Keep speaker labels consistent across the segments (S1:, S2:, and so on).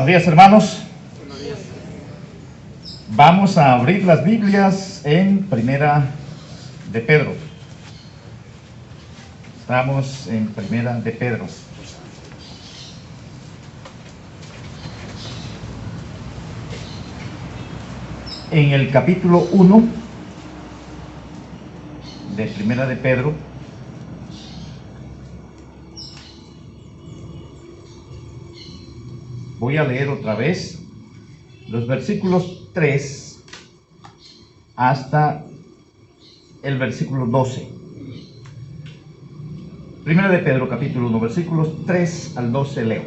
S1: Buenos días, hermanos.
S2: Buenos días.
S1: Vamos a abrir las Biblias en Primera de Pedro. Estamos en Primera de Pedro. En el capítulo 1 de Primera de Pedro, voy a leer otra vez los versículos 3 hasta el versículo 12. Primera de Pedro, capítulo 1, versículos 3 al 12 leo.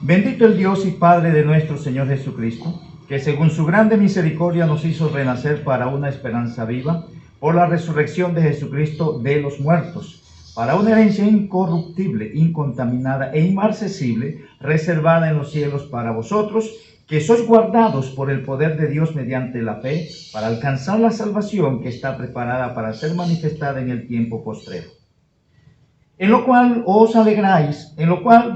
S1: Bendito el Dios y Padre de nuestro Señor Jesucristo, que según su grande misericordia nos hizo renacer para una esperanza viva, por la resurrección de Jesucristo de los muertos, para una herencia incorruptible, incontaminada e inmarcesible, reservada en los cielos para vosotros, que sois guardados por el poder de Dios mediante la fe, para alcanzar la salvación que está preparada para ser manifestada en el tiempo postrero. En lo cual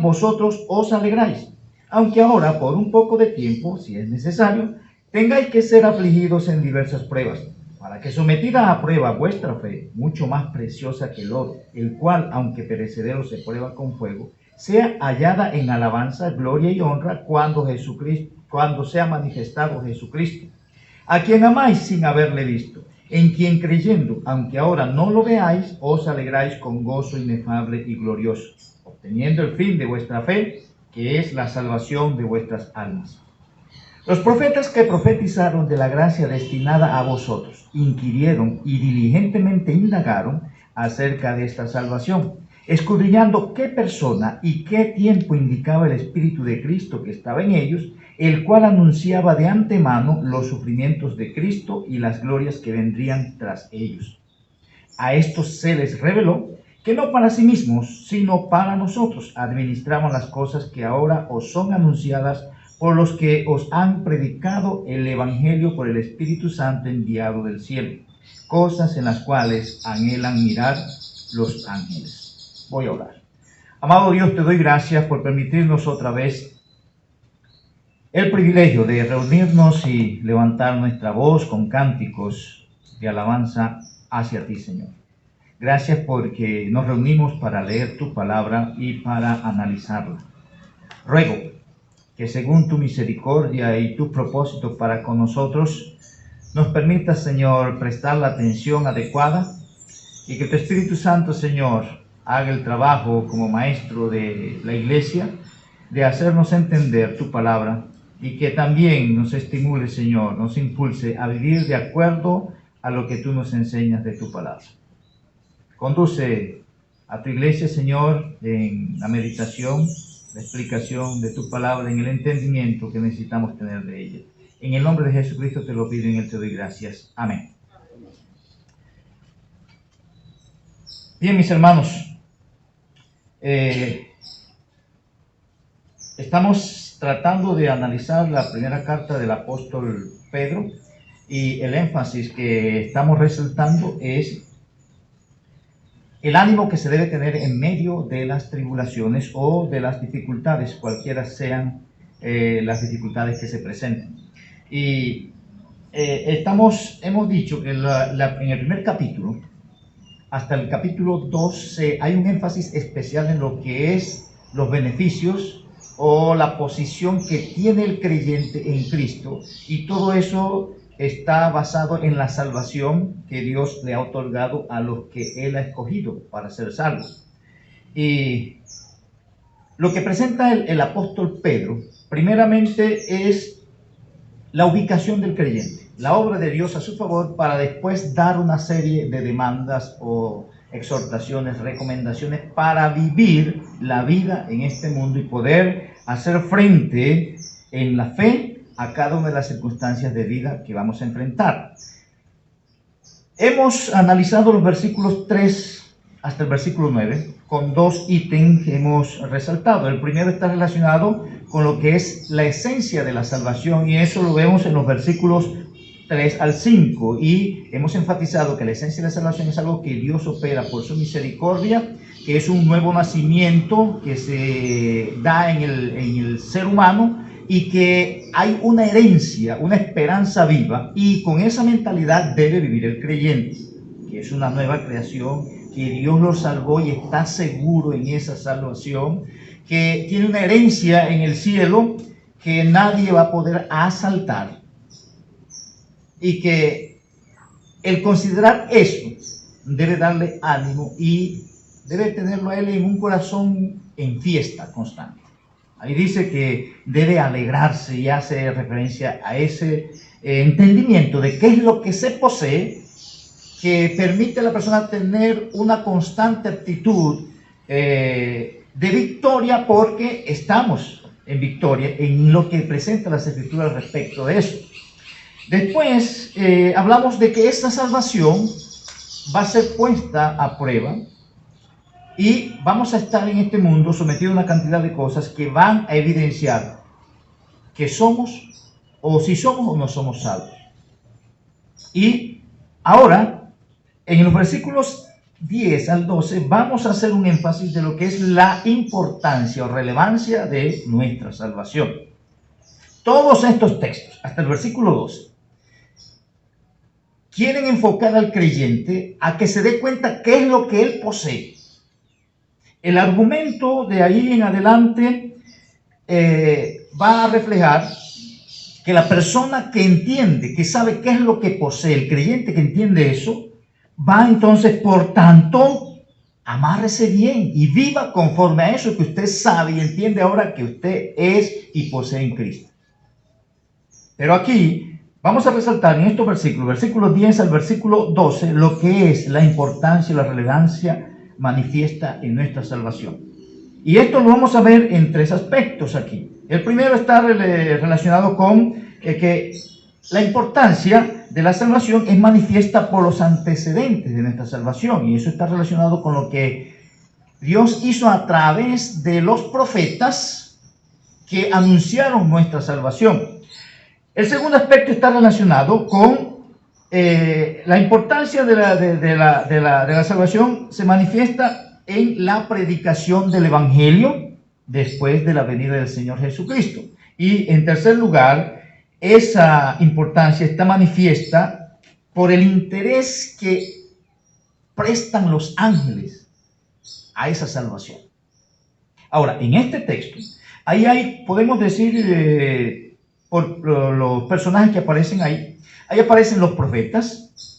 S1: vosotros os alegráis, aunque ahora por un poco de tiempo, si es necesario, tengáis que ser afligidos en diversas pruebas, para que sometida a prueba vuestra fe, mucho más preciosa que el oro, el cual, aunque perecedero se prueba con fuego, sea hallada en alabanza, gloria y honra cuando sea manifestado Jesucristo, a quien amáis sin haberle visto, en quien creyendo, aunque ahora no lo veáis, os alegráis con gozo inefable y glorioso, obteniendo el fin de vuestra fe, que es la salvación de vuestras almas. Los profetas que profetizaron de la gracia destinada a vosotros, inquirieron y diligentemente indagaron acerca de esta salvación, escudriñando qué persona y qué tiempo indicaba el Espíritu de Cristo que estaba en ellos, el cual anunciaba de antemano los sufrimientos de Cristo y las glorias que vendrían tras ellos. A estos se les reveló que no para sí mismos, sino para nosotros administraban las cosas que ahora os son anunciadas por los que os han predicado el Evangelio por el Espíritu Santo enviado del cielo, cosas en las cuales anhelan mirar los ángeles. Voy a orar. Amado Dios, te doy gracias por permitirnos otra vez el privilegio de reunirnos y levantar nuestra voz con cánticos de alabanza hacia ti, Señor. Gracias porque nos reunimos para leer tu palabra y para analizarla. Ruego que según tu misericordia y tu propósito para con nosotros, nos permitas, Señor, prestar la atención adecuada y que tu Espíritu Santo, Señor, haga el trabajo como maestro de la iglesia, de hacernos entender tu palabra y que también nos estimule, Señor, nos impulse a vivir de acuerdo a lo que tú nos enseñas de tu palabra. Conduce a tu iglesia, Señor, en la meditación, la explicación de tu palabra, en el entendimiento que necesitamos tener de ella. En el nombre de Jesucristo te lo pido y en él te doy gracias. Amén. Bien, mis hermanos, estamos tratando de analizar la primera carta del apóstol Pedro y el énfasis que estamos resaltando es el ánimo que se debe tener en medio de las tribulaciones o de las dificultades, cualquiera sean las dificultades que se presenten. Y hemos dicho que en el primer capítulo, hasta el capítulo 12, hay un énfasis especial en lo que es los beneficios o la posición que tiene el creyente en Cristo, y todo eso está basado en la salvación que Dios le ha otorgado a los que Él ha escogido para ser salvos. Y lo que presenta el apóstol Pedro, primeramente, es la ubicación del creyente, la obra de Dios a su favor, para después dar una serie de demandas o exhortaciones, recomendaciones para vivir la vida en este mundo y poder hacer frente en la fe a cada una de las circunstancias de vida que vamos a enfrentar. Hemos analizado los versículos 3 hasta el versículo 9 con dos ítems que hemos resaltado. El primero está relacionado con lo que es la esencia de la salvación, y eso lo vemos en los versículos 3 al 5, y hemos enfatizado que la esencia de la salvación es algo que Dios opera por su misericordia, que es un nuevo nacimiento que se da en el ser humano, y que hay una herencia, una esperanza viva, y con esa mentalidad debe vivir el creyente, que es una nueva creación, que Dios lo salvó y está seguro en esa salvación, que tiene una herencia en el cielo que nadie va a poder asaltar, y que el considerar eso debe darle ánimo y debe tenerlo a él en un corazón en fiesta constante. Ahí dice que debe alegrarse y hace referencia a ese entendimiento de qué es lo que se posee, que permite a la persona tener una constante actitud de victoria, porque estamos en victoria en lo que presenta las Escrituras respecto de eso. Después hablamos de que esta salvación va a ser puesta a prueba y vamos a estar en este mundo sometidos a una cantidad de cosas que van a evidenciar que somos, o si somos o no somos salvos. Y ahora, en los versículos 10 al 12, vamos a hacer un énfasis de lo que es la importancia o relevancia de nuestra salvación. Todos estos textos, hasta el versículo 12, quieren enfocar al creyente a que se dé cuenta qué es lo que él posee. El argumento de ahí en adelante va a reflejar que la persona que entiende, que sabe qué es lo que posee, el creyente que entiende eso, va entonces, por tanto, amárrese bien y viva conforme a eso que usted sabe y entiende ahora que usted es y posee en Cristo. Pero aquí vamos a resaltar en estos versículos 10 al versículo 12, lo que es la importancia y la relevancia manifiesta en nuestra salvación. Y esto lo vamos a ver en tres aspectos aquí. El primero está relacionado con que la importancia de la salvación es manifiesta por los antecedentes de nuestra salvación, y eso está relacionado con lo que Dios hizo a través de los profetas que anunciaron nuestra salvación. El segundo aspecto está relacionado con la importancia de la salvación. Se manifiesta en la predicación del Evangelio después de la venida del Señor Jesucristo. Y en tercer lugar, esa importancia está manifiesta por el interés que prestan los ángeles a esa salvación. Ahora, en este texto, ahí podemos decir, por los personajes que aparecen ahí aparecen los profetas,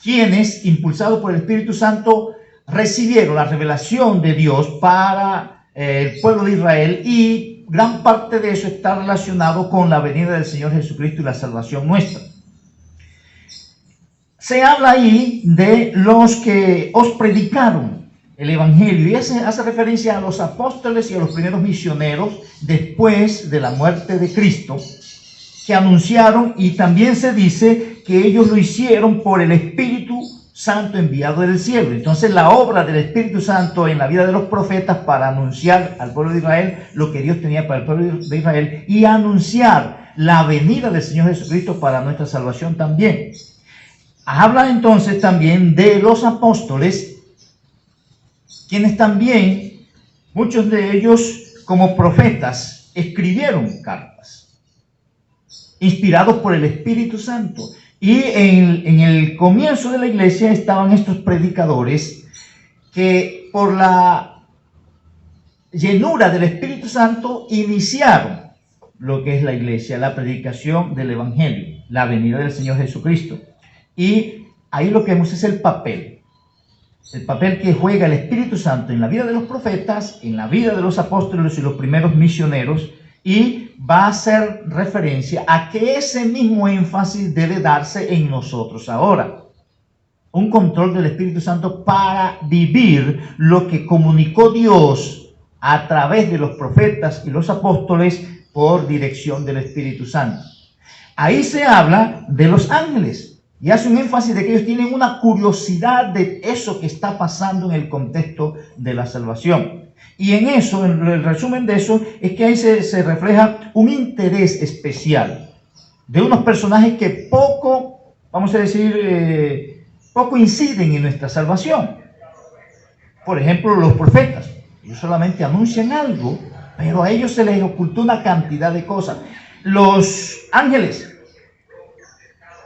S1: quienes, impulsados por el Espíritu Santo, recibieron la revelación de Dios para el pueblo de Israel, y gran parte de eso está relacionado con la venida del Señor Jesucristo y la salvación nuestra. Se habla ahí de los que os predicaron el Evangelio, y hace referencia a los apóstoles y a los primeros misioneros después de la muerte de Cristo, que anunciaron, y también se dice que ellos lo hicieron por el Espíritu Santo enviado del cielo. Entonces, la obra del Espíritu Santo en la vida de los profetas para anunciar al pueblo de Israel lo que Dios tenía para el pueblo de Israel, y anunciar la venida del Señor Jesucristo para nuestra salvación también. Habla entonces también de los apóstoles, quienes también, muchos de ellos como profetas, escribieron cartas inspirados por el Espíritu Santo. Y en el comienzo de la iglesia estaban estos predicadores que, por la llenura del Espíritu Santo, iniciaron lo que es la iglesia, la predicación del Evangelio, la venida del Señor Jesucristo. Y ahí lo que vemos es el papel que juega el Espíritu Santo en la vida de los profetas, en la vida de los apóstoles y los primeros misioneros, y va a hacer referencia a que ese mismo énfasis debe darse en nosotros ahora. Un control del Espíritu Santo para vivir lo que comunicó Dios a través de los profetas y los apóstoles por dirección del Espíritu Santo. Ahí se habla de los ángeles y hace un énfasis de que ellos tienen una curiosidad de eso que está pasando en el contexto de la salvación. Y en eso, en el resumen de eso, es que ahí se refleja un interés especial de unos personajes que poco, vamos a decir, poco inciden en nuestra salvación. Por ejemplo, los profetas. Ellos solamente anuncian algo pero a ellos se les ocultó una cantidad de cosas. Los ángeles,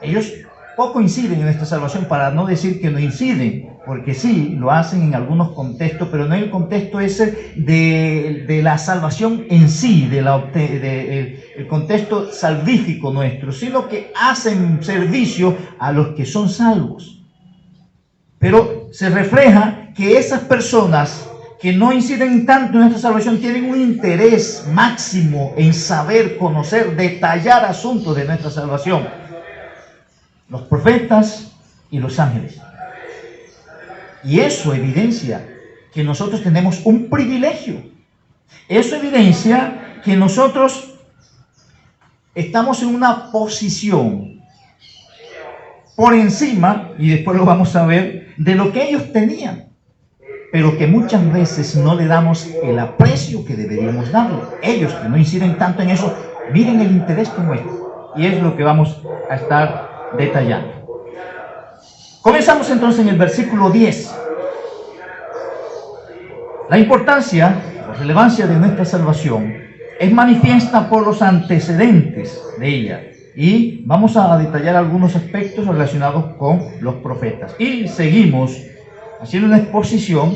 S1: ellos poco inciden en esta salvación, para no decir que no inciden, porque sí, lo hacen en algunos contextos, pero no en el contexto ese de la salvación en sí, el contexto salvífico nuestro, sino que hacen servicio a los que son salvos. Pero se refleja que esas personas que no inciden tanto en esta salvación tienen un interés máximo en saber, conocer, detallar asuntos de nuestra salvación. Los profetas y los ángeles. Y eso evidencia que nosotros tenemos un privilegio. Eso evidencia que nosotros estamos en una posición por encima, y después lo vamos a ver, de lo que ellos tenían, pero que muchas veces no le damos el aprecio que deberíamos darle. Ellos que no inciden tanto en eso, miren el interés que muestran. Y es lo que vamos a estar detallando. Comenzamos entonces en el versículo 10. La importancia o relevancia de nuestra salvación es manifiesta por los antecedentes de ella. Y vamos a detallar algunos aspectos relacionados con los profetas. Y seguimos haciendo una exposición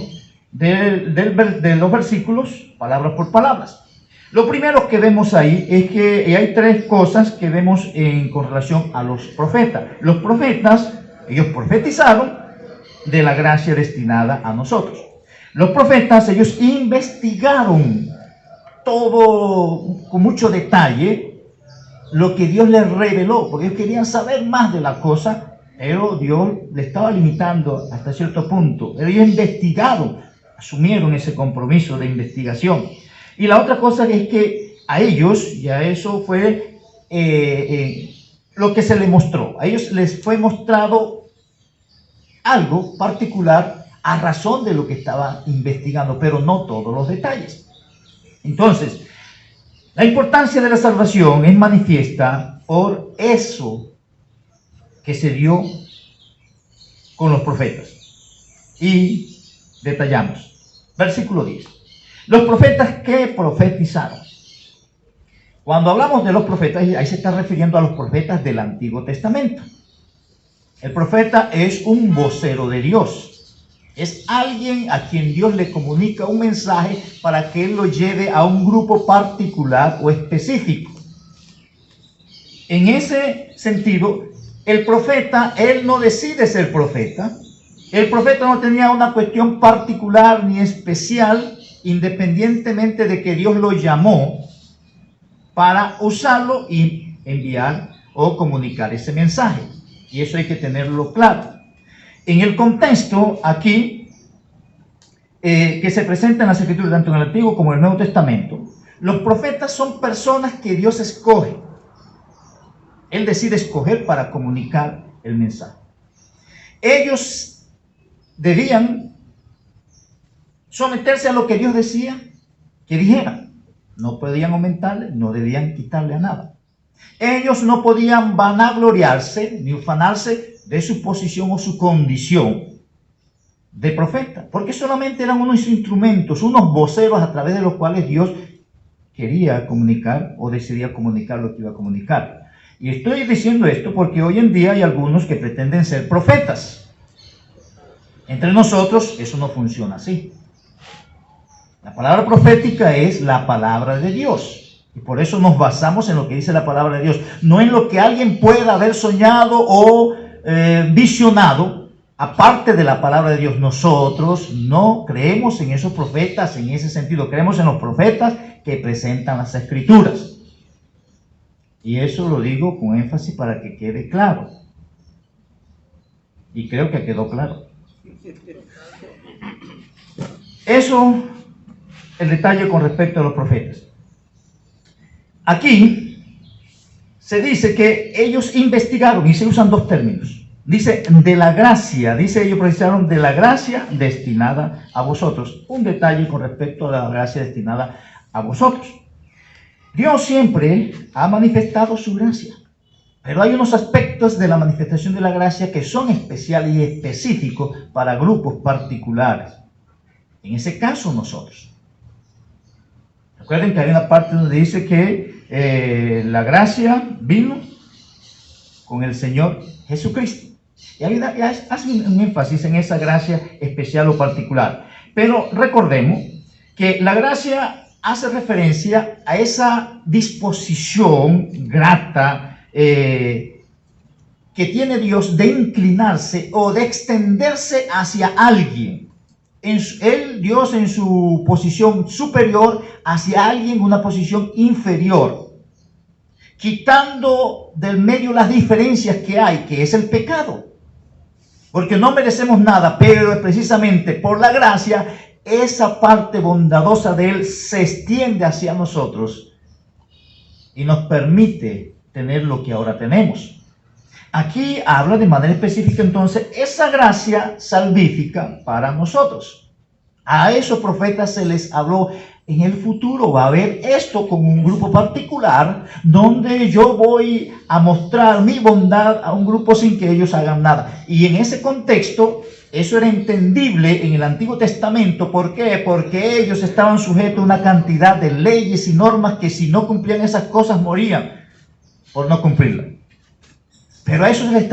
S1: de los versículos, palabras por palabras. Lo primero que vemos ahí es que hay tres cosas que vemos con relación a los profetas. Los profetas, ellos profetizaron de la gracia destinada a nosotros. Los profetas, ellos investigaron todo con mucho detalle lo que Dios les reveló, porque ellos querían saber más de la cosa, pero Dios le estaba limitando hasta cierto punto. Ellos investigaron, asumieron ese compromiso de investigación. Y la otra cosa es que a ellos, ya eso fue lo que se les mostró. A ellos les fue mostrado algo particular a razón de lo que estaban investigando, pero no todos los detalles. Entonces, la importancia de la salvación es manifiesta por eso que se dio con los profetas. Y detallamos. Versículo 10. Los profetas que profetizaron. Cuando hablamos de los profetas, ahí se está refiriendo a los profetas del Antiguo Testamento. El profeta es un vocero de Dios. Es alguien a quien Dios le comunica un mensaje para que él lo lleve a un grupo particular o específico. En ese sentido, el profeta, él no decide ser profeta. El profeta no tenía una cuestión particular ni especial, independientemente de que Dios lo llamó para usarlo y enviar o comunicar ese mensaje. Y eso hay que tenerlo claro. En el contexto aquí que se presenta en las Escrituras, tanto en el Antiguo como en el Nuevo Testamento, los profetas son personas que Dios escoge. Él decide escoger para comunicar el mensaje. Ellos debían someterse a lo que Dios decía que dijeran. No podían aumentarle, no debían quitarle a nada. Ellos no podían vanagloriarse ni ufanarse de su posición o su condición de profeta, porque solamente eran unos instrumentos, unos voceros a través de los cuales Dios quería comunicar o decidía comunicar lo que iba a comunicar. Y estoy diciendo esto porque hoy en día hay algunos que pretenden ser profetas. Entre nosotros eso no funciona así. La palabra profética es la palabra de Dios. Y por eso nos basamos en lo que dice la palabra de Dios. No en lo que alguien pueda haber soñado o visionado, aparte de la palabra de Dios. Nosotros no creemos en esos profetas en ese sentido. Creemos en los profetas que presentan las Escrituras. Y eso lo digo con énfasis para que quede claro. Y creo que quedó claro. Eso, el detalle con respecto a los profetas. Aquí se dice que ellos investigaron y se usan dos términos. Dice de la gracia, dice ellos precisaron de la gracia destinada a vosotros. Un detalle con respecto a la gracia destinada a vosotros. Dios siempre ha manifestado su gracia, pero hay unos aspectos de la manifestación de la gracia que son especiales y específicos para grupos particulares. En ese caso nosotros. Recuerden que hay una parte donde dice que la gracia vino con el Señor Jesucristo. Y ahí hace un énfasis en esa gracia especial o particular. Pero recordemos que la gracia hace referencia a esa disposición grata que tiene Dios de inclinarse o de extenderse hacia alguien. Dios en su posición superior hacia alguien en una posición inferior, quitando del medio las diferencias que hay, que es el pecado. Porque no merecemos nada, pero precisamente por la gracia, esa parte bondadosa de Él se extiende hacia nosotros y nos permite tener lo que ahora tenemos. Aquí habla de manera específica entonces esa gracia salvífica para nosotros. A esos profetas se les habló: en el futuro va a haber esto con un grupo particular donde yo voy a mostrar mi bondad a un grupo sin que ellos hagan nada. Y en ese contexto, eso era entendible en el Antiguo Testamento. ¿Por qué? Porque ellos estaban sujetos a una cantidad de leyes y normas que si no cumplían esas cosas morían por no cumplirlas. Pero a eso se les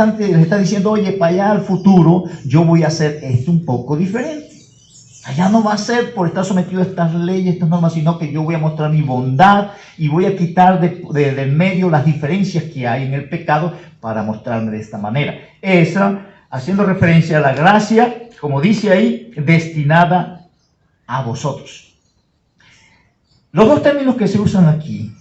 S1: está diciendo: oye, para allá al futuro yo voy a hacer esto un poco diferente. Allá no va a ser por estar sometido a estas leyes, estas normas, sino que yo voy a mostrar mi bondad y voy a quitar del medio las diferencias que hay en el pecado para mostrarme de esta manera. Esa, haciendo referencia a la gracia, como dice ahí, destinada a vosotros. Los dos términos que se usan aquí,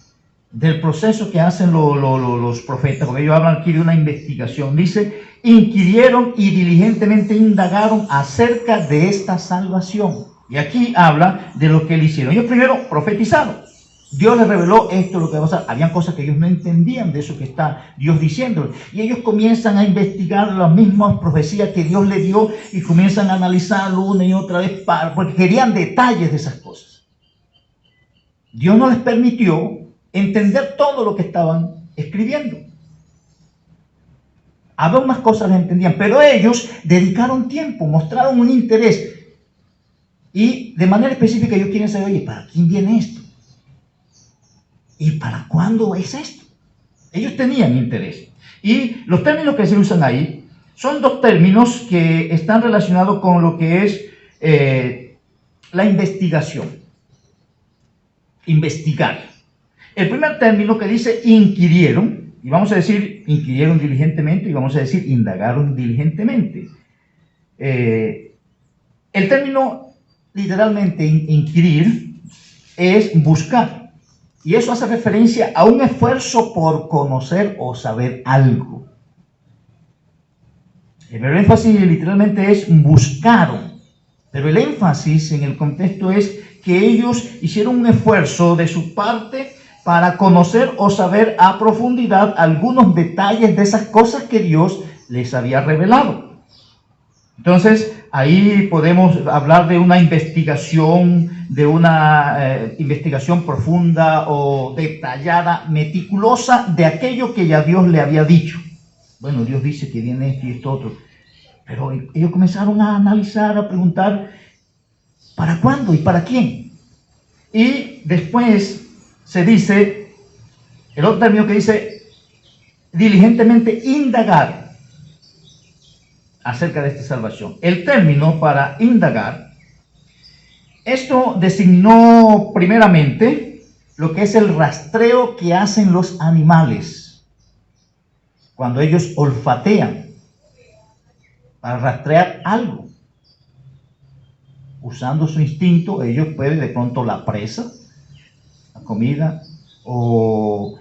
S1: del proceso que hacen los profetas, porque ellos hablan aquí de una investigación, dice: inquirieron y diligentemente indagaron acerca de esta salvación. Y aquí habla de lo que ellos hicieron. Ellos primero profetizaron. Dios les reveló esto, lo que va a pasar. Habían cosas que ellos no entendían de eso que está Dios diciéndoles. Y ellos comienzan a investigar las mismas profecías que Dios les dio y comienzan a analizarlo una y otra vez porque querían detalles de esas cosas. Dios no les permitió entender todo lo que estaban escribiendo. Había unas cosas que entendían, pero ellos dedicaron tiempo, mostraron un interés. Y de manera específica ellos quieren saber: oye, ¿para quién viene esto? ¿Y para cuándo es esto? Ellos tenían interés. Y los términos que se usan ahí son dos términos que están relacionados con lo que es la investigación. Investigar. El primer término que dice inquirieron, y vamos a decir inquirieron diligentemente, y vamos a decir indagaron diligentemente. El término literalmente inquirir es buscar, y eso hace referencia a un esfuerzo por conocer o saber algo. El énfasis literalmente es buscaron, pero el énfasis en el contexto es que ellos hicieron un esfuerzo de su parte para conocer o saber a profundidad algunos detalles de esas cosas que Dios les había revelado. Entonces, ahí podemos hablar de una investigación, investigación profunda o detallada, meticulosa de aquello que ya Dios le había dicho. Bueno, Dios dice que viene esto y esto otro. Pero ellos comenzaron a analizar, a preguntar: ¿para cuándo y para quién? Y después se dice, el otro término que dice, diligentemente indagar acerca de esta salvación. El término para indagar, esto designó primeramente lo que es el rastreo que hacen los animales cuando ellos olfatean para rastrear algo. Usando su instinto, ellos pueden de pronto la presa, la comida, o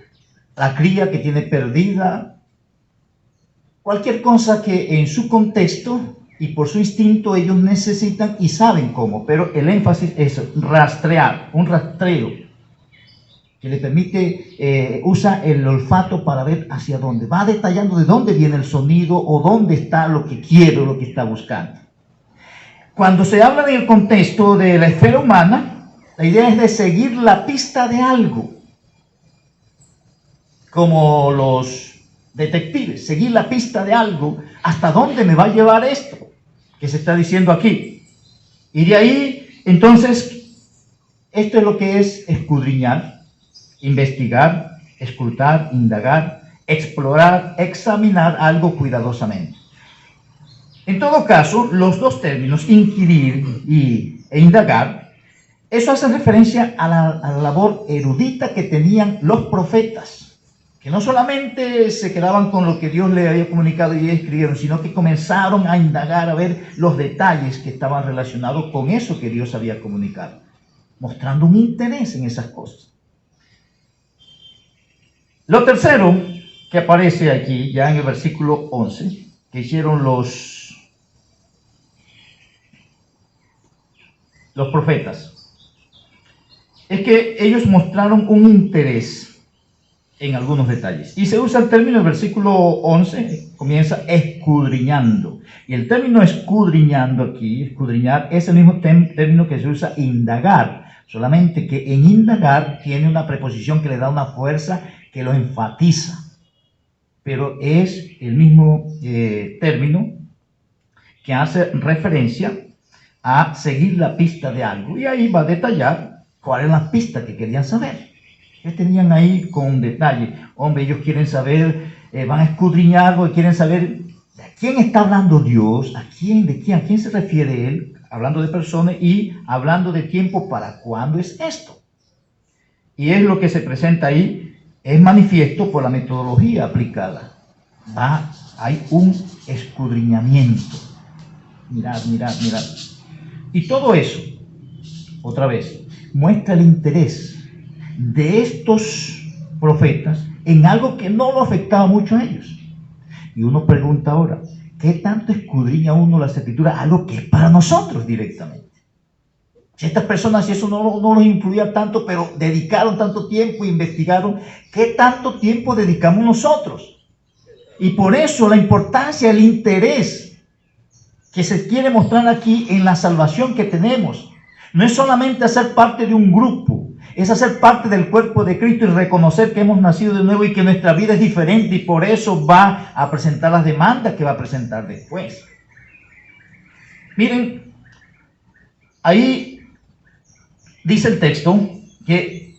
S1: la cría que tiene perdida, cualquier cosa que en su contexto y por su instinto ellos necesitan y saben cómo, pero el énfasis es rastrear, un rastreo que le permite, usa el olfato para ver hacia dónde, va detallando de dónde viene el sonido o dónde está lo que quiere o lo que está buscando. Cuando se habla del contexto de la esfera humana, la idea es de seguir la pista de algo, como los detectives, seguir la pista de algo, hasta dónde me va a llevar esto que se está diciendo aquí. Y de ahí, entonces, Esto es lo que es escudriñar, investigar, escrutar, indagar, explorar, examinar algo cuidadosamente. En todo caso, los dos términos, inquirir e indagar, eso hace referencia a la labor erudita que tenían los profetas, que no solamente se quedaban con lo que Dios les había comunicado y escribieron, sino que comenzaron a indagar, a ver los detalles que estaban relacionados con eso que Dios había comunicado, mostrando un interés en esas cosas. Lo tercero que aparece aquí, ya en el versículo 11, que hicieron los profetas, es que ellos mostraron un interés en algunos detalles. Y se usa el término, el versículo 11 comienza escudriñando. Y el término escudriñando aquí, escudriñar, es el mismo término que se usa indagar. Solamente que en indagar tiene una preposición que le da una fuerza que lo enfatiza. Pero es el mismo término que hace referencia a seguir la pista de algo. Y ahí va a detallar cuál es la pista que querían saber. ¿Qué tenían ahí con detalle? Hombre, ellos quieren saber, van a escudriñar algo y quieren saber de quién está hablando Dios, a quién se refiere Él, hablando de personas y hablando de tiempo, para cuándo es esto. Y es lo que se presenta ahí, es manifiesto por la metodología aplicada. Hay un escudriñamiento. Mirad. Y todo eso, otra vez, muestra el interés de estos profetas en algo que no lo afectaba mucho a ellos. Y uno pregunta ahora, ¿qué tanto escudriña uno las escrituras? Algo que es para nosotros directamente. Si estas personas, si eso no los influía tanto, pero dedicaron tanto tiempo e investigaron, ¿qué tanto tiempo dedicamos nosotros? Y por eso la importancia, el interés que se quiere mostrar aquí en la salvación que tenemos. No es solamente hacer parte de un grupo, es hacer parte del cuerpo de Cristo y reconocer que hemos nacido de nuevo y que nuestra vida es diferente, y por eso va a presentar las demandas que va a presentar después. Miren, ahí dice el texto que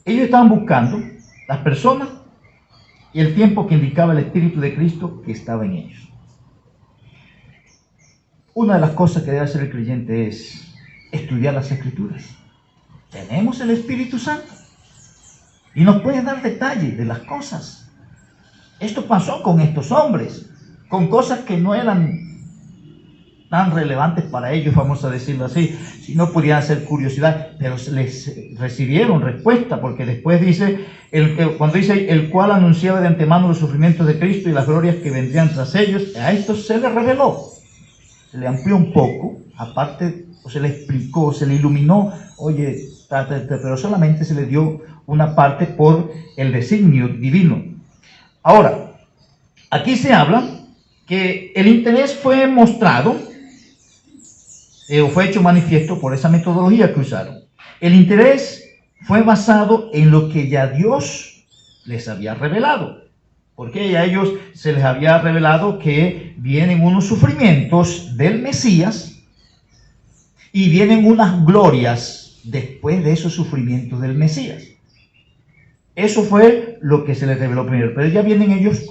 S1: ellos estaban buscando las personas y el tiempo que indicaba el Espíritu de Cristo que estaba en ellos. Una de las cosas que debe hacer el creyente es estudiar las Escrituras. Tenemos el Espíritu Santo y nos puede dar detalles de las cosas. Esto pasó con estos hombres, con cosas que no eran tan relevantes para ellos, vamos a decirlo así, si no podían ser curiosidad, pero les recibieron respuesta, porque después dice, cuando dice el cual anunciaba de antemano los sufrimientos de Cristo y las glorias que vendrían tras ellos, a esto se les reveló, se le amplió un poco, aparte, o se le explicó, se le iluminó, oye, pero solamente se le dio una parte por el designio divino. Ahora, aquí se habla que el interés fue mostrado, o fue hecho manifiesto por esa metodología que usaron. El interés fue basado en lo que ya Dios les había revelado, porque a ellos se les había revelado que vienen unos sufrimientos del Mesías y vienen unas glorias después de esos sufrimientos del Mesías. Eso fue lo que se les reveló primero, pero ya vienen ellos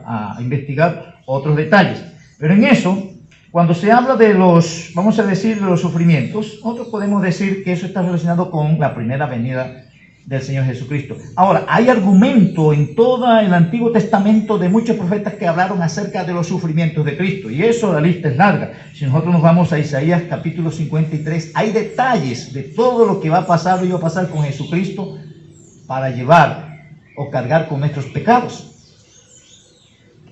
S1: a investigar otros detalles. Pero en eso, cuando se habla de los, vamos a decir, de los sufrimientos, nosotros podemos decir que eso está relacionado con la primera venida del Señor Jesucristo. Ahora, hay argumento en todo el Antiguo Testamento de muchos profetas que hablaron acerca de los sufrimientos de Cristo, y eso, la lista es larga. Si nosotros nos vamos a Isaías capítulo 53, hay detalles de todo lo que va a pasar o iba a pasar con Jesucristo para llevar o cargar con nuestros pecados.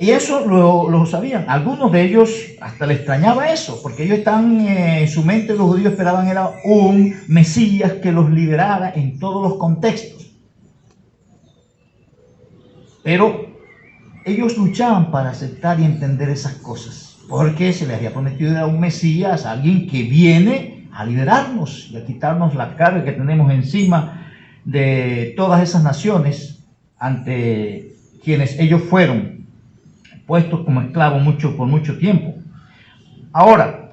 S1: Y eso lo sabían. Algunos de ellos hasta les extrañaba eso, porque ellos están en su mente, los judíos esperaban era un Mesías que los liberara en todos los contextos. Pero ellos luchaban para aceptar y entender esas cosas, porque se les había prometido a un Mesías, alguien que viene a liberarnos y a quitarnos la carga que tenemos encima de todas esas naciones ante quienes ellos fueron puestos como esclavos por mucho tiempo. Ahora,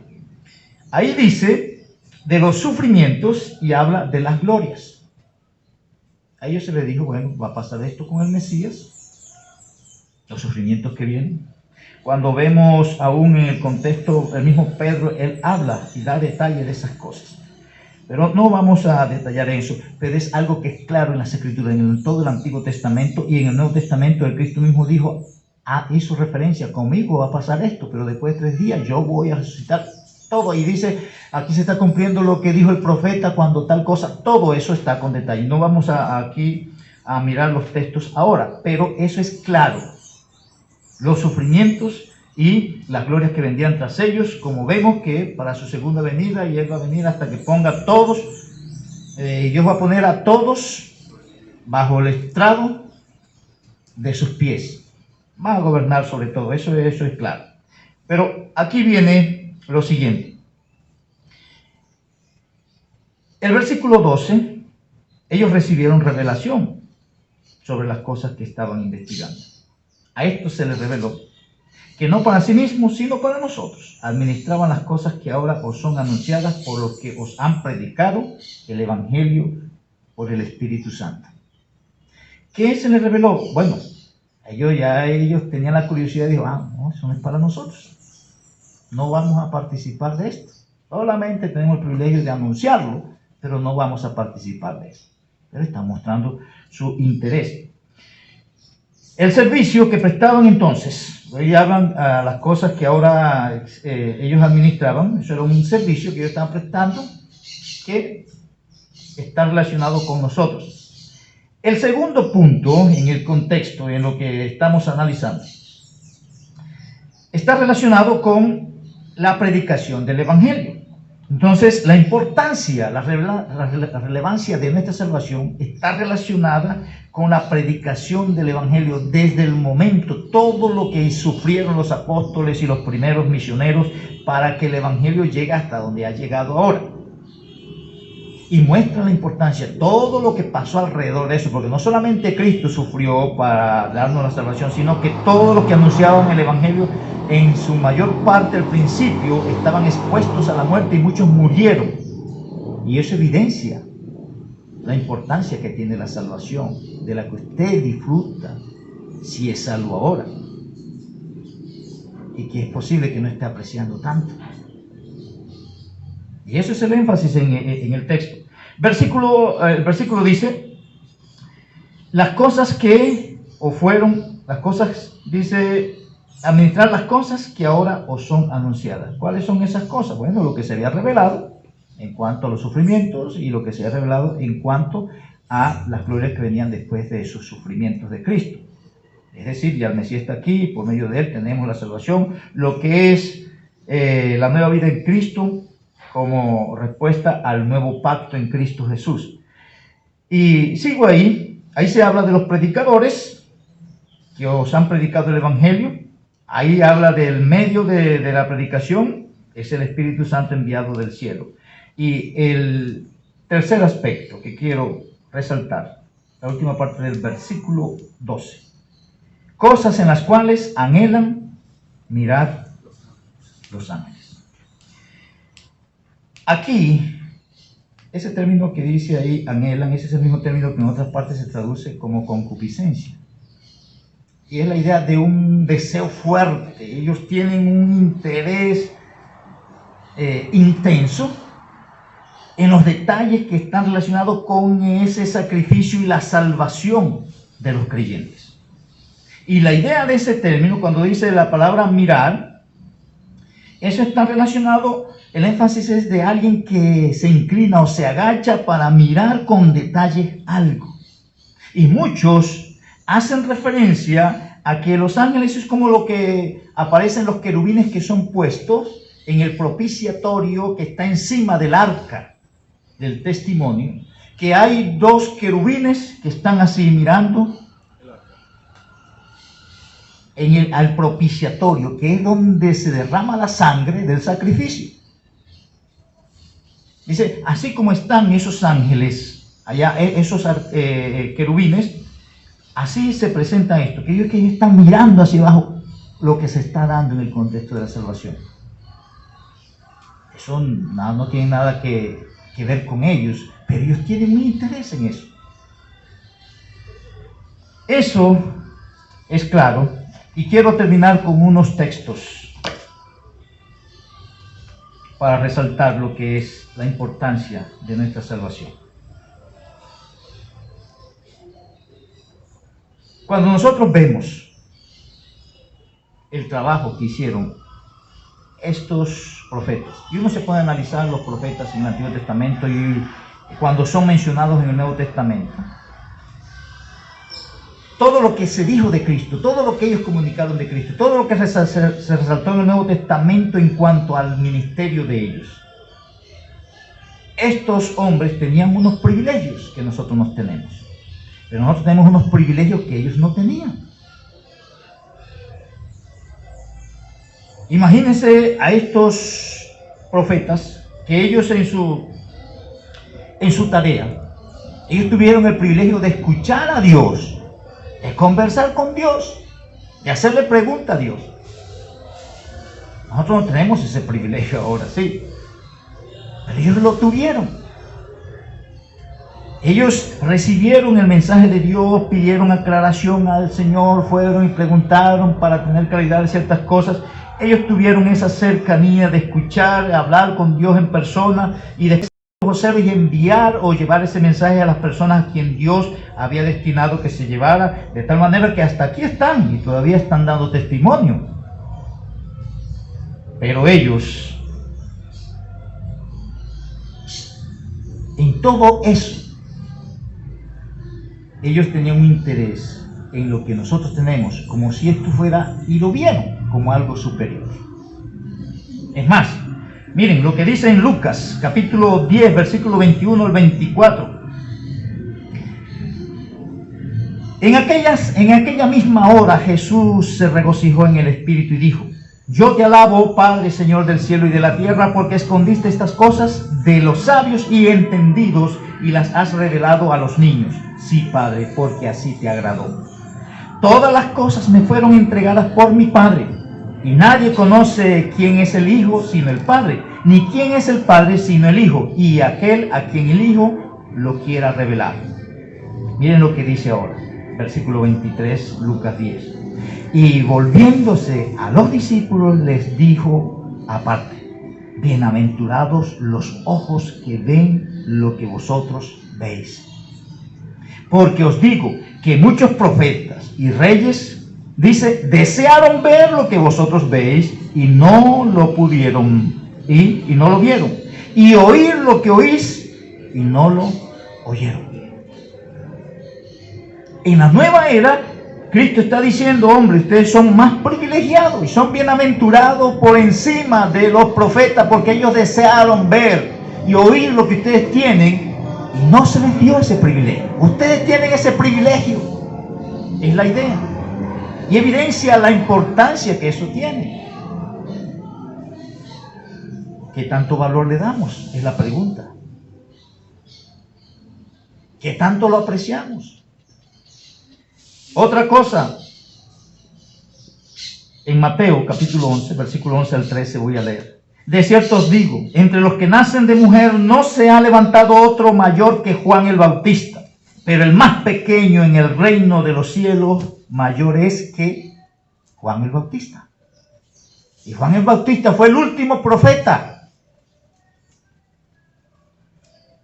S1: ahí dice de los sufrimientos y habla de las glorias. A ellos se les dijo, bueno, va a pasar esto con el Mesías, los sufrimientos que vienen. Cuando vemos aún en el contexto, el mismo Pedro, él habla y da detalle de esas cosas. Pero no vamos a detallar eso, pero es algo que es claro en las Escrituras, en todo el Antiguo Testamento y en el Nuevo Testamento. El Cristo mismo dijo, hizo referencia, conmigo va a pasar esto, pero después de 3 días yo voy a resucitar todo. Y dice, aquí se está cumpliendo lo que dijo el profeta cuando tal cosa. Todo eso está con detalle. No vamos aquí a mirar los textos ahora, pero eso es claro. Los sufrimientos y las glorias que vendrían tras ellos, como vemos que para su segunda venida, y Él va a venir hasta que ponga a todos, y Dios va a poner a todos bajo el estrado de sus pies. Va a gobernar sobre todo, eso es claro. Pero aquí viene lo siguiente. El versículo 12, ellos recibieron revelación sobre las cosas que estaban investigando. A esto se les reveló que no para sí mismos, sino para nosotros, administraban las cosas que ahora os son anunciadas por los que os han predicado el Evangelio por el Espíritu Santo. ¿Qué se les reveló? Bueno, ellos tenían la curiosidad y dijeron, no, eso no es para nosotros. No vamos a participar de esto. Solamente tenemos el privilegio de anunciarlo, pero no vamos a participar de esto. Pero están mostrando su interés. El servicio que prestaban entonces, hoy hablan a las cosas que ahora ellos administraban, eso era un servicio que ellos estaban prestando que está relacionado con nosotros. El segundo punto en el contexto, en lo que estamos analizando, está relacionado con la predicación del Evangelio. Entonces, la importancia, la relevancia de nuestra salvación está relacionada con la predicación del Evangelio desde el momento, todo lo que sufrieron los apóstoles y los primeros misioneros para que el Evangelio llegue hasta donde ha llegado ahora. Y muestra la importancia, todo lo que pasó alrededor de eso, porque no solamente Cristo sufrió para darnos la salvación, sino que todos los que anunciaban el Evangelio, en su mayor parte al principio, estaban expuestos a la muerte y muchos murieron. Y eso evidencia la importancia que tiene la salvación, de la que usted disfruta si es salvo ahora. Y que es posible que no esté apreciando tanto. Y eso es el énfasis en el texto. El versículo dice, las cosas que dice, administrar las cosas que ahora os son anunciadas. ¿Cuáles son esas cosas? Bueno, lo que se había revelado en cuanto a los sufrimientos y lo que se ha revelado en cuanto a las glorias que venían después de esos sufrimientos de Cristo. Es decir, ya el Mesías está aquí, por medio de él tenemos la salvación, lo que es la nueva vida en Cristo como respuesta al nuevo pacto en Cristo Jesús. Y sigo ahí se habla de los predicadores que os han predicado el Evangelio. Ahí habla del medio de la predicación, es el Espíritu Santo enviado del cielo. Y el tercer aspecto que quiero resaltar, la última parte del versículo 12. Cosas en las cuales anhelan mirar los ángeles. Aquí, ese término que dice ahí, anhelan, ese es el mismo término que en otras partes se traduce como concupiscencia. Y es la idea de un deseo fuerte. Ellos tienen un interés intenso en los detalles que están relacionados con ese sacrificio y la salvación de los creyentes. Y la idea de ese término, cuando dice la palabra mirar, eso está relacionado, el énfasis es de alguien que se inclina o se agacha para mirar con detalle algo. Y muchos hacen referencia a que los ángeles es como lo que aparecen los querubines que son puestos en el propiciatorio que está encima del arca del testimonio, que hay 2 querubines que están así mirando al propiciatorio, que es donde se derrama la sangre del sacrificio. Dice, así como están esos ángeles allá, esos querubines, así se presenta esto, que ellos están mirando hacia abajo lo que se está dando en el contexto de la salvación. Eso no tiene nada que ver con ellos, pero ellos tienen un interés en eso. Eso es claro, y quiero terminar con unos textos para resaltar lo que es la importancia de nuestra salvación. Cuando nosotros vemos el trabajo que hicieron estos profetas, y uno se puede analizar los profetas en el Antiguo Testamento y cuando son mencionados en el Nuevo Testamento, todo lo que se dijo de Cristo, todo lo que ellos comunicaron de Cristo, todo lo que se resaltó en el Nuevo Testamento en cuanto al ministerio de ellos. Estos hombres tenían unos privilegios que nosotros no tenemos, pero nosotros tenemos unos privilegios que ellos no tenían. Imagínense a estos profetas que ellos en su tarea, ellos tuvieron el privilegio de escuchar a Dios, de conversar con Dios, de hacerle preguntas a Dios. Nosotros no tenemos ese privilegio ahora, sí, pero ellos lo tuvieron. Ellos recibieron el mensaje de Dios, pidieron aclaración al Señor, fueron y preguntaron para tener claridad de ciertas cosas. Ellos tuvieron esa cercanía de escuchar, hablar con Dios en persona y de conocer y enviar o llevar ese mensaje a las personas a quien Dios había destinado que se llevara, de tal manera que hasta aquí están y todavía están dando testimonio. Pero ellos, en todo eso, ellos tenían un interés en lo que nosotros tenemos, como si esto fuera, y lo vieron como algo superior. Es más, miren lo que dice en Lucas, capítulo 10, versículo 21 al 24. En aquella misma hora Jesús se regocijó en el Espíritu y dijo: Yo te alabo, Padre, Señor del cielo y de la tierra, porque escondiste estas cosas de los sabios y entendidos y las has revelado a los niños. Sí, Padre, porque así te agradó. Todas las cosas me fueron entregadas por mi Padre, y nadie conoce quién es el Hijo sino el Padre, ni quién es el Padre sino el Hijo, y aquel a quien el Hijo lo quiera revelar. Miren lo que dice ahora, versículo 23, Lucas 10. Y volviéndose a los discípulos les dijo aparte: Bienaventurados los ojos que ven lo que vosotros veis. Porque os digo que muchos profetas y reyes, dice, desearon ver lo que vosotros veis y no lo pudieron, y no lo vieron, y oír lo que oís y no lo oyeron. En la nueva era, Cristo está diciendo: hombre, ustedes son más privilegiados y son bienaventurados por encima de los profetas, porque ellos desearon ver y oír lo que ustedes tienen y no se les dio ese privilegio. Ustedes tienen ese privilegio, es la idea, y evidencia la importancia que eso tiene. ¿Qué tanto valor le damos? Es la pregunta. ¿Qué tanto lo apreciamos? Otra cosa, en Mateo capítulo 11, versículo 11 al 13 voy a leer. De cierto os digo, entre los que nacen de mujer no se ha levantado otro mayor que Juan el Bautista, pero el más pequeño en el reino de los cielos mayor es que Juan el Bautista. Y Juan el Bautista fue el último profeta,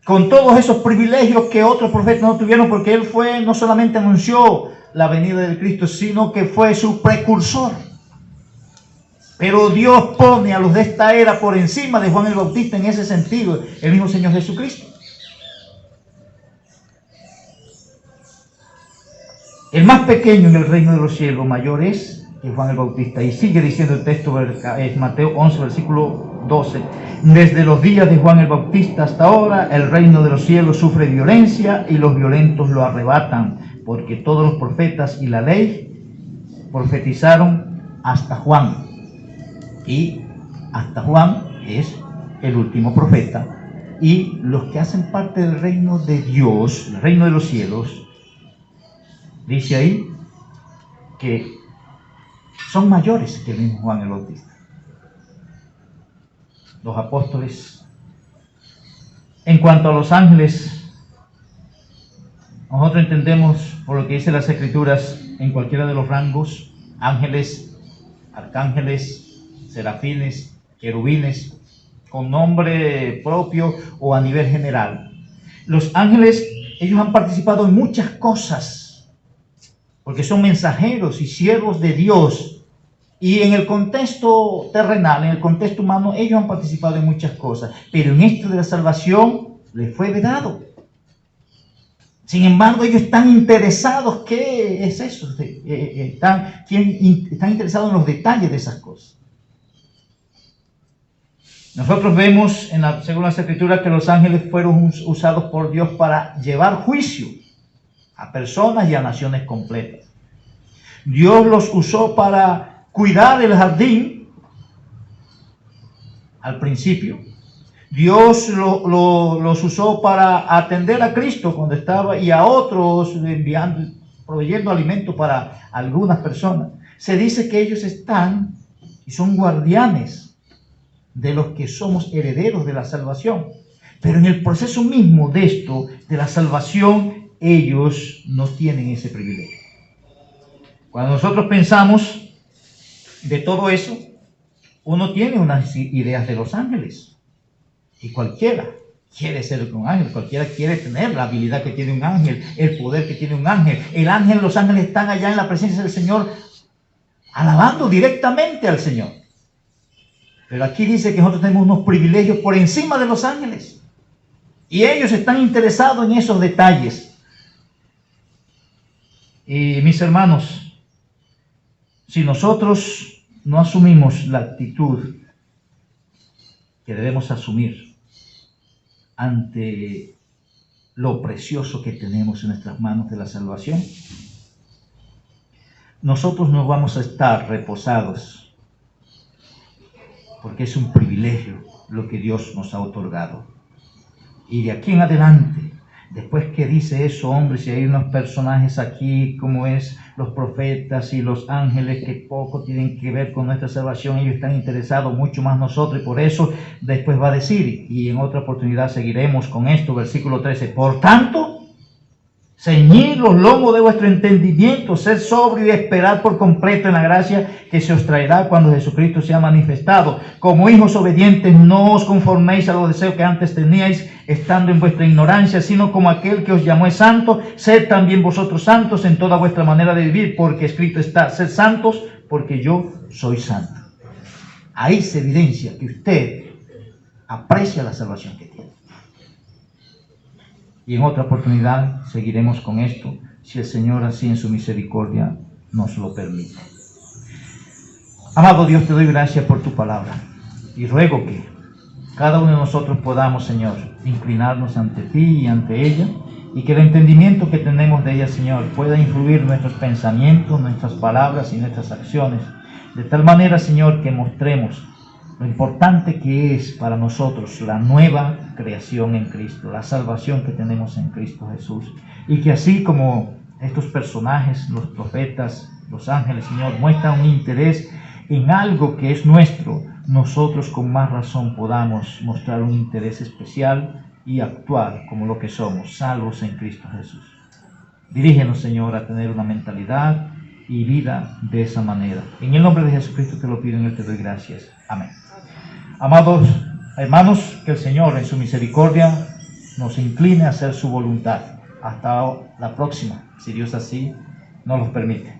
S1: con todos esos privilegios que otros profetas no tuvieron, porque él no solamente anunció la venida de Cristo, sino que fue su precursor. Pero Dios pone a los de esta era por encima de Juan el Bautista en ese sentido, el mismo Señor Jesucristo. El más pequeño en el reino de los cielos mayor es que Juan el Bautista. Y sigue diciendo el texto, es Mateo 11, versículo 12. Desde los días de Juan el Bautista hasta ahora, el reino de los cielos sufre violencia y los violentos lo arrebatan, porque todos los profetas y la ley profetizaron hasta Juan. Y hasta Juan es el último profeta. Y los que hacen parte del reino de Dios, el reino de los cielos, dice ahí que son mayores que el mismo Juan el Bautista. los apóstoles. En cuanto a los ángeles, nosotros entendemos por lo que dice las Escrituras en cualquiera de los rangos: ángeles, arcángeles, serafines, querubines, con nombre propio o a nivel general. Los ángeles, ellos han participado en muchas cosas, porque son mensajeros y siervos de Dios. Y en el contexto terrenal, en el contexto humano, ellos han participado en muchas cosas. Pero en esto de la salvación les fue vedado. Sin embargo, ellos están interesados. ¿Qué es eso? Están interesados en los detalles de esas cosas. Nosotros vemos según las Escrituras que los ángeles fueron usados por Dios para llevar juicio a personas y a naciones completas. Dios los usó para cuidar el jardín al principio. Dios los usó para atender a Cristo cuando estaba, y a otros proveyendo alimento para algunas personas. Se dice que ellos están y son guardianes de los que somos herederos de la salvación. Pero en el proceso mismo de esto, de la salvación, ellos no tienen ese privilegio. Cuando nosotros pensamos de todo eso, uno tiene unas ideas de los ángeles. Y cualquiera quiere ser un ángel, cualquiera quiere tener la habilidad que tiene un ángel, el poder que tiene un ángel. Los ángeles están allá en la presencia del Señor, alabando directamente al Señor. Pero aquí dice que nosotros tenemos unos privilegios por encima de los ángeles. Y ellos están interesados en esos detalles. Y mis hermanos, si nosotros no asumimos la actitud que debemos asumir ante lo precioso que tenemos en nuestras manos de la salvación, nosotros no vamos a estar reposados, porque es un privilegio lo que Dios nos ha otorgado. Y de aquí en adelante, después que dice eso, hombres, y hay unos personajes aquí como es los profetas y los ángeles que poco tienen que ver con nuestra salvación, ellos están interesados mucho más nosotros, y por eso después va a decir, y en otra oportunidad seguiremos con esto, versículo 13: por tanto, ceñid los lomos de vuestro entendimiento, sed sobrio y esperad por completo en la gracia que se os traerá cuando Jesucristo sea manifestado. Como hijos obedientes, no os conforméis a los deseos que antes teníais, estando en vuestra ignorancia, sino como aquel que os llamó es santo, sed también vosotros santos en toda vuestra manera de vivir, porque escrito está: sed santos, porque yo soy santo. Ahí se evidencia que usted aprecia la salvación que tiene. Y en otra oportunidad seguiremos con esto, si el Señor así en su misericordia nos lo permite. Amado Dios, te doy gracias por tu palabra y ruego que cada uno de nosotros podamos, Señor, inclinarnos ante ti y ante ella, y que el entendimiento que tenemos de ella, Señor, pueda influir nuestros pensamientos, nuestras palabras y nuestras acciones, de tal manera, Señor, que mostremos lo importante que es para nosotros la nueva creación en Cristo, la salvación que tenemos en Cristo Jesús. Y que así como estos personajes, los profetas, los ángeles, Señor, muestran un interés en algo que es nuestro, nosotros con más razón podamos mostrar un interés especial y actuar como lo que somos, salvos en Cristo Jesús. Dirígenos, Señor, a tener una mentalidad y vida de esa manera. En el nombre de Jesucristo te lo pido, en él te doy gracias. Amén. Amados hermanos, que el Señor en su misericordia nos incline a hacer su voluntad. Hasta la próxima, si Dios así nos lo permite.